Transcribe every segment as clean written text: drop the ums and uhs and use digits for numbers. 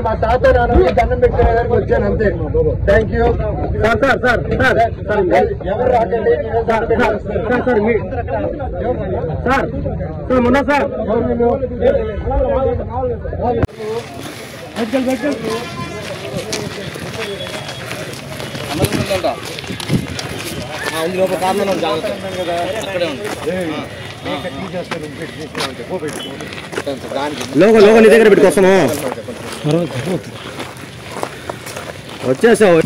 మా తాత నాన్న దండం పెట్టుకునే దగ్గరికి వచ్చాను అంతే. థ్యాంక్ యూ ఎవరు రాకండి. మొన్న సార్ లోపల కారణం జాగ్రత్త అక్కడే ఉంది. లోగో నీ దగ్గర పెట్టుకొస్తాము. వచ్చేసావు.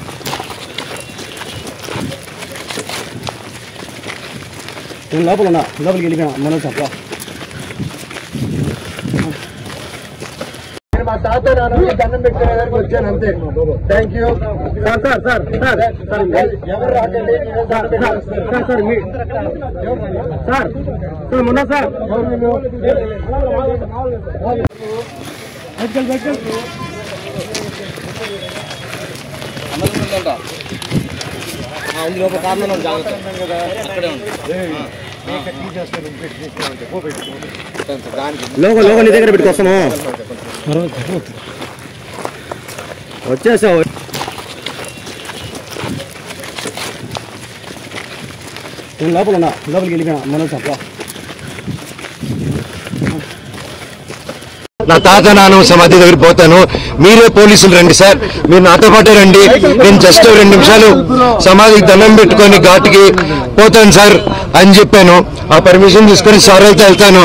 నేను లోపల ఉన్నా, లోపలికి వెళ్ళిపోయినా. మనం చెప్ప మా తాత నాన్న దండం పెట్టుకునే దగ్గరికి వచ్చాను అంతే. థ్యాంక్ యూ ఎవరు రాకండి. మొన్న సార్ లోపల కారణం జాగ్రత్త అక్కడే ఉంది. లోగో నీ దగ్గర పెట్టుకొస్తాము. వచ్చేసావు. నేను లోపల ఉన్నా, లోపలికి వెళ్ళిపోయినా. మనం చెప్ప నా తాత నాన్న సమాధి దగ్గర పోతాను. మీరే పోలీసులు రండి సార్, మీరు నాతో పాటే రండి. నేను జస్ట్ 2 నిమిషాలు సమాధికి దండం పెట్టుకొని ఘాటుకి పోతాను సార్ అని చెప్పాను. ఆ పర్మిషన్ తీసుకొని సార్ అయితే వెళ్తాను.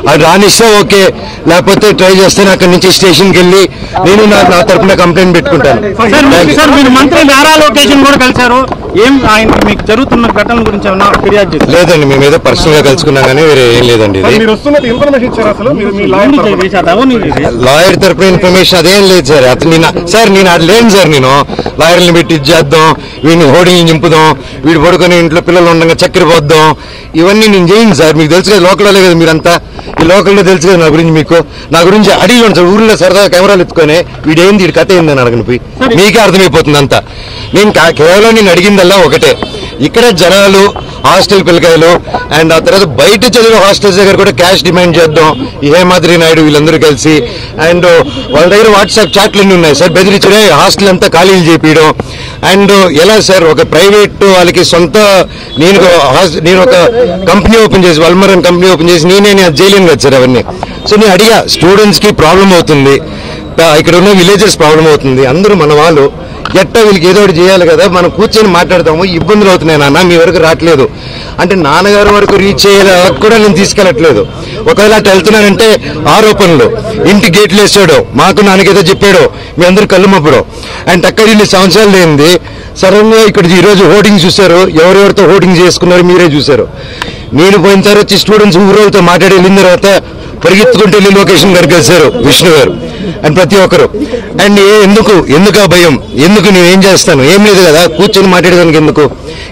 అది రానిస్తే ఓకే, లేకపోతే ట్రై చేస్తాను. అక్కడి నుంచి స్టేషన్కి వెళ్ళి నేను నా తరఫున కంప్లైంట్ పెట్టుకుంటాను. మీరు మంత్రి నారా లోకేష్ కూడా కలిశారు. ఏం ఆయన మీకు జరుగుతున్న ఘటనల గురించి ఏమన్నా ఫిర్యాదు చేశారు? లేదండి, మేము ఏదో పర్సనల్ గా కలుసుకున్నాం కానీ వేరే ఏం లేదండి. లాయర్ తరఫున ఇన్ఫర్మేషన్ అదేం లేదు సార్. సార్ నేను అది లేను సార్. నేను లాయర్ని పెట్టి ఇచ్చేద్దాం, వీడిని హోర్డింగ్ నింపుదాం, వీడు పడుకొని ఇంట్లో పిల్లలు ఉండగా చక్కెర పోద్దాం, ఇవన్నీ నేను చేయను సార్. మీకు తెలుసు కదా, లోకల్లో కదా మీరంతా, ఈ లోకల్లో తెలుసు కదా నా గురించి. మీకు నా గురించి అడిగి సార్, ఊర్లో సరదాగా కెమెరాలు ఎత్తుకొని వీడేంది, వీడి కథ ఏందని అడగను పోయి మీకే అర్థమైపోతుంది అంతా. నేను కేవలం నేను అడిగిందల్లా ఒకటే, ఇక్కడ జనాలు హాస్టల్ పిల్లకాయలు అండ్ ఆ తర్వాత బయట చదివే హాస్టల్స్ దగ్గర కూడా క్యాష్ డిమాండ్ చేద్దాం. ఈ హేమాద్రి నాయుడు వీళ్ళందరూ కలిసి అండ్ వాళ్ళ దగ్గర వాట్సాప్ చాట్లన్నీ ఉన్నాయి సార్. బెదిరించడే హాస్టల్ అంతా ఖాళీలు చేపించడం. అండ్ ఎలా సార్, ఒక ప్రైవేట్ వాళ్ళకి సొంత నేను ఒక కంపెనీ ఓపెన్ చేసి, వల్మరన్ కంపెనీ ఓపెన్ చేసి నేను జైలేను కదా సార్ అవన్నీ. సో నేను అడిగా, స్టూడెంట్స్ కి ప్రాబ్లం అవుతుంది, ఇక్కడ ఉన్న విలేజెస్ ప్రాబ్లం అవుతుంది, అందరూ మన వాళ్ళు, ఎట్టా వీళ్ళకి ఏదో ఒకటి చేయాలి కదా, మనం కూర్చొని మాట్లాడతాము. ఇబ్బందులు అవుతున్నాయి నాన్న, మీ వరకు రావట్లేదు అంటే నాన్నగారి వరకు రీచ్ అయ్యేలా కూడా నేను తీసుకెళ్ళట్లేదు. ఒకవేళ అటు వెళ్తున్నానంటే ఆరోపణలు, ఇంటి గేట్లు వేసాడు, మాకు నాన్నకేదో చెప్పాడు, మీ అందరూ కళ్ళు మప్పుడు అండ్ అక్కడ ఇన్ని సంవత్సరాలు లేనిది సడన్ గా ఇక్కడ ఈరోజు హోర్డింగ్ చూశారు. ఎవరెవరితో హోర్డింగ్ చేసుకున్నారు మీరే చూశారు. నేను పోయిన తర్వాత వచ్చి స్టూడెంట్స్ ఊరోళ్ళతో మాట్లాడి వెళ్ళిన తర్వాత పరిగెత్తుకుంటూ వెళ్ళి లొకేషన్ గారు కలిశారు విష్ణు గారు అండ్ ప్రతి ఒక్కరు. అండ్ ఎందుకు ఆ భయం, ఎందుకు నేను ఏం చేస్తాను, ఏం లేదు కదా, కూర్చొని మాట్లాడేదానికి ఎందుకు.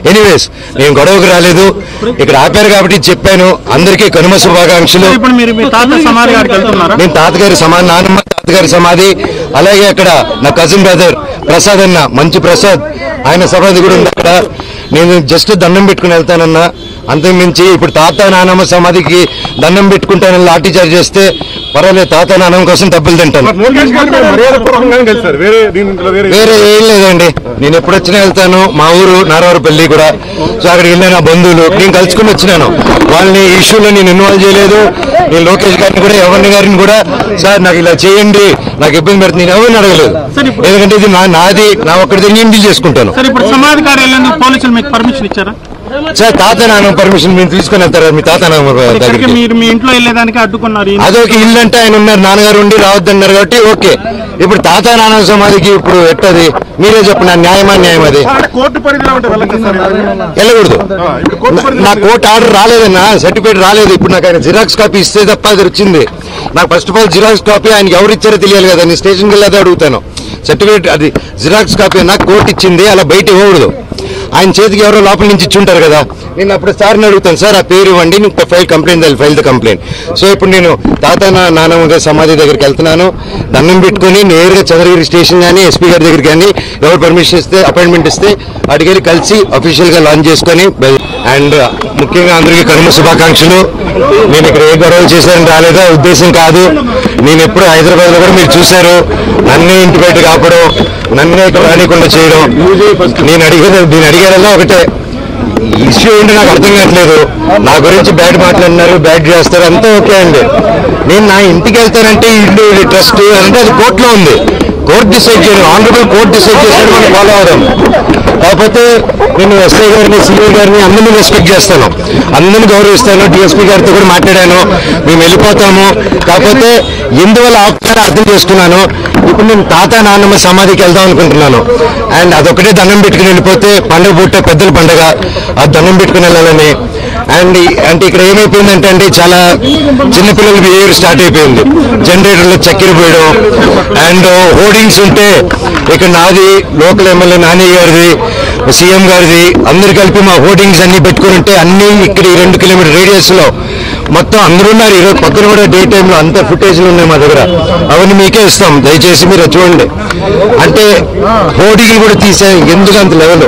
ఎనీవేస్ నేను గొడవకు రాలేదు, ఇక్కడ ఆపారు కాబట్టి చెప్పాను. అందరికీ కనుమ శుభాకాంక్షలు. నేను తాతగారి సమాధి, నాన్నమ్మ తాతగారి సమాధి, అలాగే అక్కడ నా కజిన్ బ్రదర్ ప్రసాద్ అన్న, మంచి ప్రసాద్, ఆయన సమాధి కూడా ఉంది అక్కడ. నేను జస్ట్ దండం పెట్టుకుని వెళ్తానన్నా, అంతకుమించి ఇప్పుడు తాత నానమ్మ సమాధికి దండం పెట్టుకుంటానని లాఠీ చార్జ్ చేస్తే పర్వాలేదు, తాత నానమ్మ కోసం డబ్బులు తింటాను. వేరే ఏం లేదండి, నేను ఎప్పుడు వచ్చినా వెళ్తాను. మా ఊరు నారావారిపల్లి కూడా, సో అక్కడికి వెళ్ళిన నా బంధువులు నేను కలుసుకుని వచ్చినాను. వాళ్ళని ఇష్యూలో నేను ఇన్వాల్వ్ చేయలేదు. నేను లోకేష్ గారిని కూడా, ఎవరిని గారిని కూడా సార్ నాకు ఇలా చేయండి, నాకు ఇబ్బంది పెడుతుంది, నేను ఎవరిని అడగలేదు. ఎందుకంటే ఇది నాది, నా ఒక్కడిది నేను డీల్ చేసుకుంటాను. సమాధి కార్యాలయానికి పోలీసులు మీకు పర్మిషన్ ఇచ్చారా సార్? తాత నాన్న పర్మిషన్ మీరు తీసుకుని వెళ్తారా మీ తాత నాన్న దగ్గరికి? మీరు మీ ఇంట్లో వెళ్ళేదానికి అడ్డుకున్నారు. అదొక ఇల్లు అంటే ఆయన ఉన్నారు, నాన్నగారు ఉండి రావద్దన్నారు కాబట్టి ఓకే. ఇప్పుడు తాత నాన్న సమాధికి ఇప్పుడు ఎట్టది మీరే చెప్పండి, న్యాయమా న్యాయం అది? వెళ్ళకూడదు. నా కోర్టు ఆర్డర్ రాలేదన్నా, సర్టిఫికేట్ రాలేదు. ఇప్పుడు నాకు ఆయన జిరాక్స్ కాపీ ఇస్తే తప్ప అది వచ్చింది. నాకు first of all xerox copy ఆయనకి ఎవరు ఇచ్చారో తెలియాలి కదా, నేను స్టేషన్కి వెళ్ళేదే అడుగుతాను. సర్టిఫికేట్ అది జిరాక్స్ కాపీ నాకు కోర్టు ఇచ్చింది, అలా బయట ఇవ్వకూడదు. ఆయన చేతికి ఎవరో లోపల నుంచి ఇచ్చుంటారు కదా. నేను అప్పుడు సార్ని అడుగుతాను, సార్ ఆ పేరు ఇవ్వండి, నీకు file complaint, file the complaint. So ఇప్పుడు నేను తాత నానమ్మ సమాధి దగ్గరికి వెళ్తున్నాను. దండం పెట్టుకుని నేరుగా చంద్రగిరి స్టేషన్ కానీ ఎస్పీ గారి దగ్గరికి కానీ ఎవరు పర్మిషన్ ఇస్తే, అపాయింట్మెంట్ ఇస్తే అడిగి కలిసి అఫీషియల్ గా లాంచ్ చేసుకొని అండ్ ముఖ్యంగా అందరికీ కనుమ శుభాకాంక్షలు. నేను ఇక్కడ ఏ గొడవ చేశానని రాలేదో ఉద్దేశం కాదు. నేను ఎప్పుడు హైదరాబాద్ లో కూడా మీరు చూశారు, నన్నే ఇంటి బయట కాపడం, నన్నే ఇక్కడ రానికుండా చేయడం. నేను అడిగేదల్లా ఒకటే, ఇష్యూ ఏంటి నాకు అర్థం కావట్లేదు. నా గురించి బ్యాడ్ మాట్లాడినారు, బ్యాడ్ చేస్తారు, అంతా ఓకే అండి. నేను నా ఇంటికి వెళ్తానంటే ఇల్లు ట్రస్ట్ అంటే అది కోర్టులో ఉంది. కోర్టు డిసైడ్ చేయడం, ఆనరబుల్ కోర్టు డిసైడ్ చేసినట్టు మనం ఫాలో అవడం. కాకపోతే నేను ఎస్ఐ గారిని, సిఐ గారిని అందరినీ రెస్పెక్ట్ చేస్తాను, అందరిని గౌరవిస్తాను. డిఎస్పీ గారితో కూడా మాట్లాడాను, మేము వెళ్ళిపోతాము. కాకపోతే ఎందువల్ల ఆపుతారో అర్థం చేసుకున్నాను. ఇప్పుడు నేను తాత నాన్నమ్మ సమాధికి వెళ్దాం అనుకుంటున్నాను. అండ్ అదొకటే దండం పెట్టుకుని వెళ్ళిపోతే పండుగ పూట పెద్దల పండుగ, ఆ దండం పెట్టుకుని వెళ్ళాలని. అండ్ అంటే ఇక్కడ ఏమైపోయిందంటే అండి, చాలా చిన్నపిల్లల బిహేవియర్ స్టార్ట్ అయిపోయింది. జనరేటర్లో చక్కెర పోయడం అండ్ హోర్డింగ్స్ ఉంటే ఇక్కడ నాది, లోకల్ ఎమ్మెల్యే నాని గారిది, సీఎం గారిది, అందరు కలిపి మా హోర్డింగ్స్ అన్ని పెట్టుకుని ఉంటే అన్ని ఇక్కడ 2 కిలోమీటర్ రేడియస్ లో మొత్తం అందరూ ఉన్నారు. ఈరోజు పక్కన కూడా డే టైంలో అంత ఫుటేజ్లు ఉన్నాయి మా దగ్గర, అవన్నీ మీకే ఇస్తాం, దయచేసి మీరు చూడండి. అంటే హోర్డింగ్లు కూడా తీసే ఎందుకు అంత లెవెల్.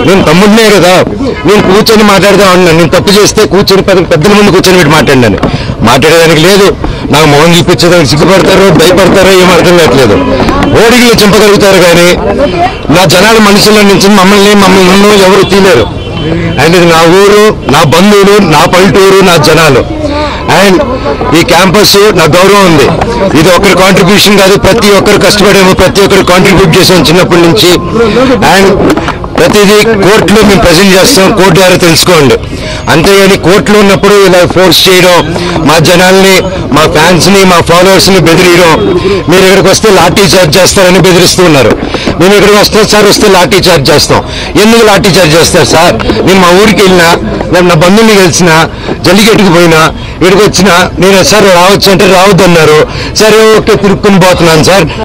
నేను తమ్ముడినే కదా, నేను కూర్చొని మాట్లాడదాం అన్నాను. నేను తప్పు చేస్తే కూర్చొని పెద్దల ముందు కూర్చొని పెట్టి మాట్లాడినాను. మాట్లాడేదానికి లేదు, నాకు మొహం చూపించేదానికి సిగ్గుపడతారో భయపడతారో ఏం అర్థం కావట్లేదు. హోర్డింగ్లు చంపగలుగుతారు కానీ నా జనాల మనుషుల నుంచి మమ్మల్ని నన్ను ఎవరు తీలేరు. అండ్ ఇది నా ఊరు, నా బంధువులు, నా పల్లెటూరు, నా జనాలు. అండ్ ఈ క్యాంపస్ నా గౌరవం ఉంది. ఇది ఒకరి కాంట్రిబ్యూషన్ కాదు, ప్రతి ఒక్కరు కష్టపడేమో, ప్రతి ఒక్కరు కాంట్రిబ్యూట్ చేసాం చిన్నప్పటి నుంచి. అండ్ ప్రతిదీ కోర్టులో మేము ప్రజెంట్ చేస్తాం, కోర్టు ద్వారా తెలుసుకోండి. అంతేగాని కోర్టులో ఉన్నప్పుడు ఇలా ఫోర్స్ చేయడం, మా జనాల్ని, మా ఫ్యాన్స్ ని, మా ఫాలోవర్స్ ని బెదిరియడం. మీరు ఇక్కడికి వస్తే లాఠీ చార్జ్ చేస్తారని బెదిరిస్తూ ఉన్నారు. మేము ఇక్కడికి వస్తాం సార్, వస్తే లాఠీ చార్జ్ చేస్తాం. ఎందుకు లాఠీ చార్జ్ చేస్తారు సార్? నేను మా ఊరికి వెళ్ళినా, నేను నా బంధువుని కలిసినా, జల్లికెట్టుకు పోయినా, ఇక్కడికి వచ్చినా నేను సార్ రావచ్చు అంటే రావద్దన్నారు. సరే ఓకే, తిరుక్కుని పోతున్నాను సార్.